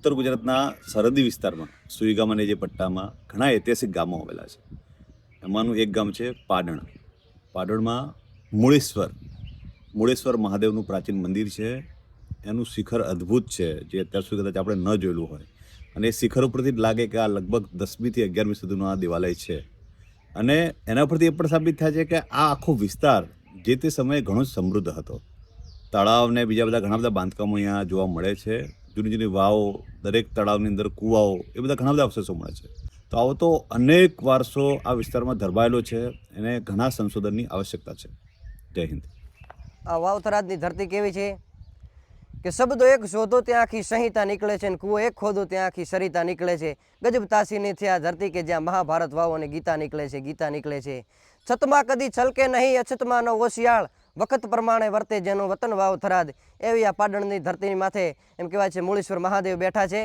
ઉત્તર ગુજરાતના સરહદી વિસ્તારમાં સુઈગામ અને જે પટ્ટામાં ઘણા ઐતિહાસિક ગામો આવેલા છે. એમાંનું એક ગામ છે પાડણ. પાડણમાં મૂળેશ્વર મહાદેવનું પ્રાચીન મંદિર છે. એનું શિખર અદ્ભુત છે, જે અત્યાર સુધી કદાચ આપણે ન જોયેલું હોય. અને એ શિખર ઉપરથી જ લાગે કે આ લગભગ 10મી થી 11મી સુધીનું આ દેવાલય છે. અને એના પરથી એ પણ સાબિત થાય છે કે આ આખો વિસ્તાર જે તે સમયે ઘણો જ સમૃદ્ધ હતો. તળાવ ને બીજા બધા ઘણા બધા બાંધકામો અહીંયા જોવા મળે છે. જૂની જૂની વાવો, દરેક તળાવની અંદર કૂવાઓ, એ બધા ઘણા બધા અવશેષો મળે છે. તો આવો તો અનેક વારસો આ વિસ્તારમાં ધરબાયેલો છે. એને ઘણા સંશોધનની આવશ્યકતા છે. જય હિન્દ. આ વાવથરાદની ધરતી કેવી છે કે શબ્દો એક શોધો ત્યાં આખી સંહિતા નીકળે છે, અને કૂવો એક ખોદો ત્યાં આખી સરિતા નીકળે છે. ગજબ તાસીની છે આ ધરતી કે જ્યાં મહાભારત વાવો અને ગીતા નીકળે છે. છતમાં કદી છલકે નહીં અછતમાં નો ઓશિયાળ, વખત પ્રમાણે વર્તે જેનું વતન વાવથરાદ. એવી આ પાટણની ધરતીની માથે એમ કહેવાય છે મૂળેશ્વર મહાદેવ બેઠા છે.